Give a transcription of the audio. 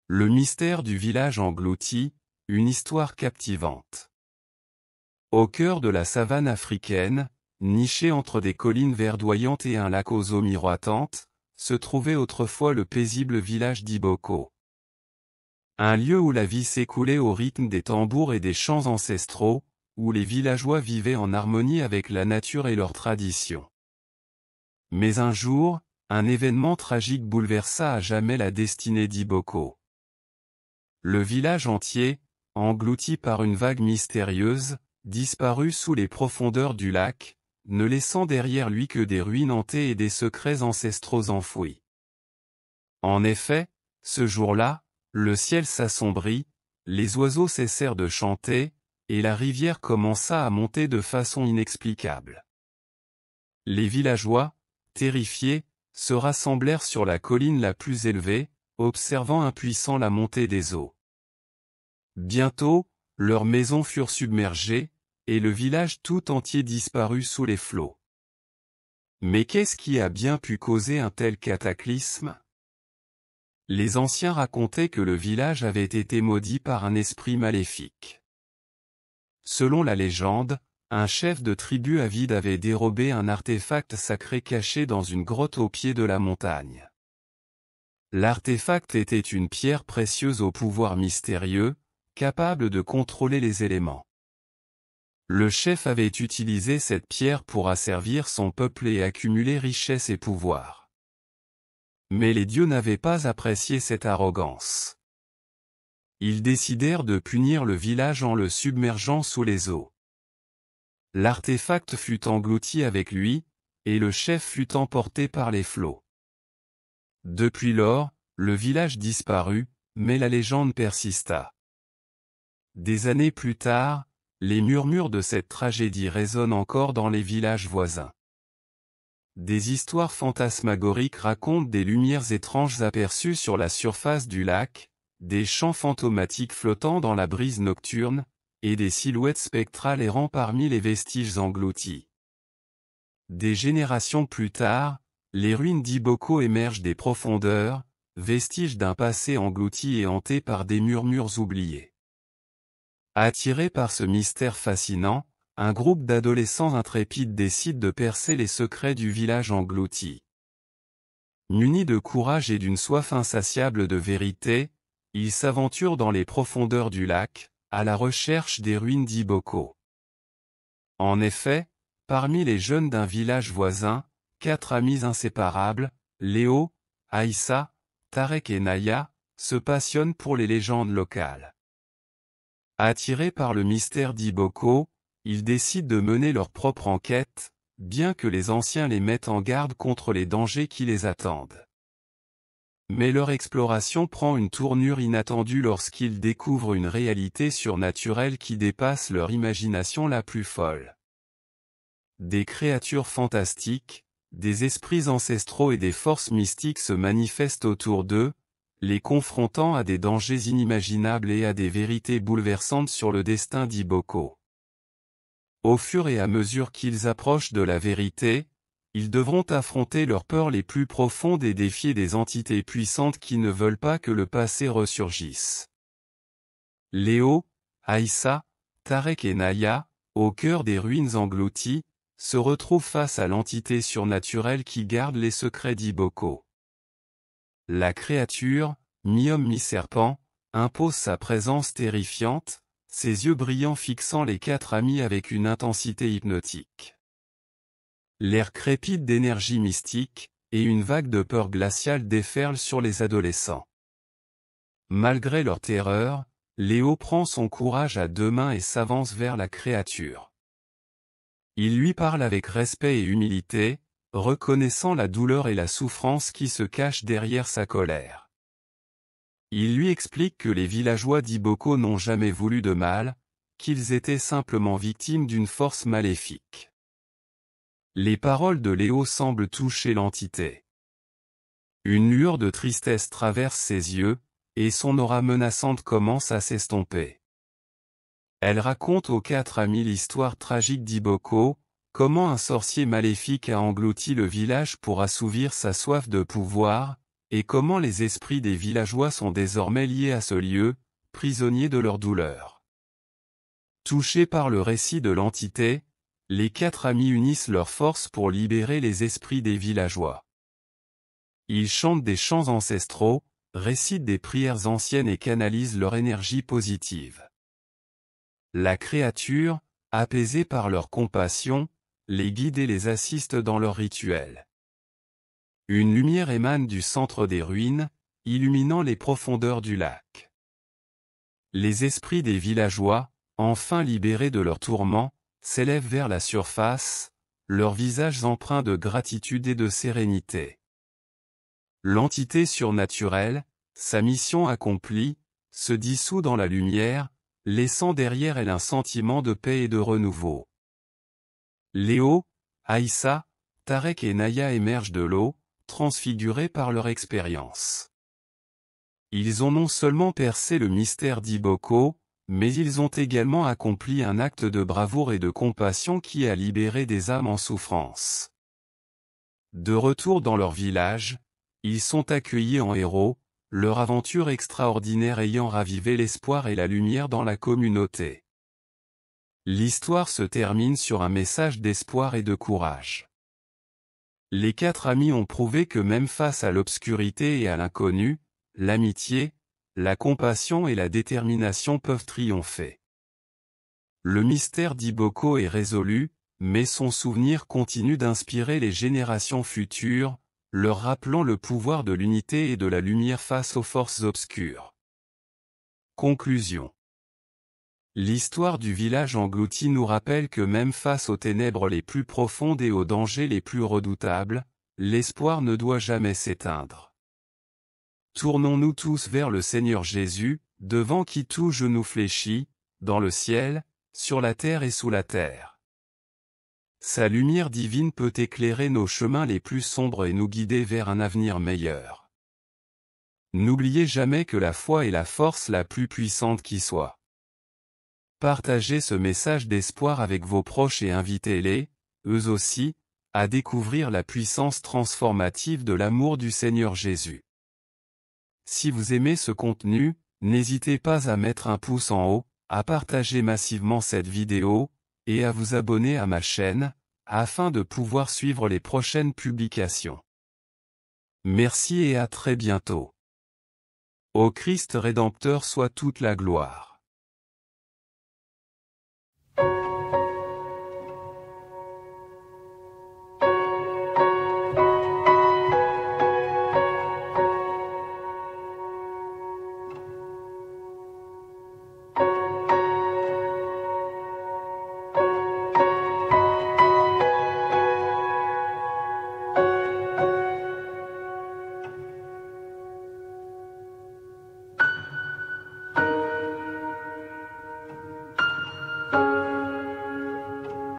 Le mystère du village englouti, une histoire captivante. Au cœur de la savane africaine, niché entre des collines verdoyantes et un lac aux eaux miroitantes, se trouvait autrefois le paisible village d'Iboko. Un lieu où la vie s'écoulait au rythme des tambours et des chants ancestraux, où les villageois vivaient en harmonie avec la nature et leurs traditions. Mais un jour, un événement tragique bouleversa à jamais la destinée d'Iboko. Le village entier, englouti par une vague mystérieuse, disparut sous les profondeurs du lac, ne laissant derrière lui que des ruines hantées et des secrets ancestraux enfouis. En effet, ce jour-là, le ciel s'assombrit, les oiseaux cessèrent de chanter, et la rivière commença à monter de façon inexplicable. Les villageois, terrifiés, se rassemblèrent sur la colline la plus élevée, observant impuissants la montée des eaux. Bientôt, leurs maisons furent submergées, et le village tout entier disparut sous les flots. Mais qu'est-ce qui a bien pu causer un tel cataclysme? Les anciens racontaient que le village avait été maudit par un esprit maléfique. Selon la légende, un chef de tribu avide avait dérobé un artefact sacré caché dans une grotte au pied de la montagne. L'artefact était une pierre précieuse au pouvoir mystérieux, capable de contrôler les éléments. Le chef avait utilisé cette pierre pour asservir son peuple et accumuler richesse et pouvoir. Mais les dieux n'avaient pas apprécié cette arrogance. Ils décidèrent de punir le village en le submergeant sous les eaux. L'artefact fut englouti avec lui, et le chef fut emporté par les flots. Depuis lors, le village disparut, mais la légende persista. Des années plus tard, les murmures de cette tragédie résonnent encore dans les villages voisins. Des histoires fantasmagoriques racontent des lumières étranges aperçues sur la surface du lac, des chants fantomatiques flottant dans la brise nocturne, et des silhouettes spectrales errant parmi les vestiges engloutis. Des générations plus tard, les ruines d'Iboko émergent des profondeurs, vestiges d'un passé englouti et hanté par des murmures oubliés. Attirés par ce mystère fascinant, un groupe d'adolescents intrépides décide de percer les secrets du village englouti. Munis de courage et d'une soif insatiable de vérité, ils s'aventurent dans les profondeurs du lac, à la recherche des ruines d'Iboko. En effet, parmi les jeunes d'un village voisin, 4 amis inséparables, Léo, Aïssa, Tarek et Naya, se passionnent pour les légendes locales. Attirés par le mystère d'Iboko, ils décident de mener leur propre enquête, bien que les anciens les mettent en garde contre les dangers qui les attendent. Mais leur exploration prend une tournure inattendue lorsqu'ils découvrent une réalité surnaturelle qui dépasse leur imagination la plus folle. Des créatures fantastiques, des esprits ancestraux et des forces mystiques se manifestent autour d'eux, les confrontant à des dangers inimaginables et à des vérités bouleversantes sur le destin d'Iboko. Au fur et à mesure qu'ils approchent de la vérité, ils devront affronter leurs peurs les plus profondes et défier des entités puissantes qui ne veulent pas que le passé ressurgisse. Léo, Aïssa, Tarek et Naya, au cœur des ruines englouties, se retrouvent face à l'entité surnaturelle qui garde les secrets d'Iboko. La créature, mi-homme mi-serpent, impose sa présence terrifiante, ses yeux brillants fixant les 4 amis avec une intensité hypnotique. L'air crépite d'énergie mystique, et une vague de peur glaciale déferle sur les adolescents. Malgré leur terreur, Léo prend son courage à 2 mains et s'avance vers la créature. Il lui parle avec respect et humilité, reconnaissant la douleur et la souffrance qui se cachent derrière sa colère. Il lui explique que les villageois d'Iboko n'ont jamais voulu de mal, qu'ils étaient simplement victimes d'une force maléfique. Les paroles de Léo semblent toucher l'entité. Une lueur de tristesse traverse ses yeux, et son aura menaçante commence à s'estomper. Elle raconte aux 4 amis l'histoire tragique d'Iboko, comment un sorcier maléfique a englouti le village pour assouvir sa soif de pouvoir, et comment les esprits des villageois sont désormais liés à ce lieu, prisonniers de leur douleur. Touchés par le récit de l'entité, les 4 amis unissent leurs forces pour libérer les esprits des villageois. Ils chantent des chants ancestraux, récitent des prières anciennes et canalisent leur énergie positive. La créature, apaisée par leur compassion, les guide et les assiste dans leurs rituels. Une lumière émane du centre des ruines, illuminant les profondeurs du lac. Les esprits des villageois, enfin libérés de leurs tourments, s'élèvent vers la surface, leurs visages empreints de gratitude et de sérénité. L'entité surnaturelle, sa mission accomplie, se dissout dans la lumière, laissant derrière elle un sentiment de paix et de renouveau. Léo, Aïssa, Tarek et Naya émergent de l'eau, transfigurés par leur expérience. Ils ont non seulement percé le mystère d'Iboko, mais ils ont également accompli un acte de bravoure et de compassion qui a libéré des âmes en souffrance. De retour dans leur village, ils sont accueillis en héros, leur aventure extraordinaire ayant ravivé l'espoir et la lumière dans la communauté. L'histoire se termine sur un message d'espoir et de courage. Les 4 amis ont prouvé que même face à l'obscurité et à l'inconnu, l'amitié, la compassion et la détermination peuvent triompher. Le mystère d'Iboko est résolu, mais son souvenir continue d'inspirer les générations futures, leur rappelant le pouvoir de l'unité et de la lumière face aux forces obscures. Conclusion. L'histoire du village englouti nous rappelle que même face aux ténèbres les plus profondes et aux dangers les plus redoutables, l'espoir ne doit jamais s'éteindre. Tournons-nous tous vers le Seigneur Jésus, devant qui tout genou fléchit, dans le ciel, sur la terre et sous la terre. Sa lumière divine peut éclairer nos chemins les plus sombres et nous guider vers un avenir meilleur. N'oubliez jamais que la foi est la force la plus puissante qui soit. Partagez ce message d'espoir avec vos proches et invitez-les, eux aussi, à découvrir la puissance transformative de l'amour du Seigneur Jésus. Si vous aimez ce contenu, n'hésitez pas à mettre un pouce en haut, à partager massivement cette vidéo, et à vous abonner à ma chaîne, afin de pouvoir suivre les prochaines publications. Merci et à très bientôt. Au Christ Rédempteur soit toute la gloire.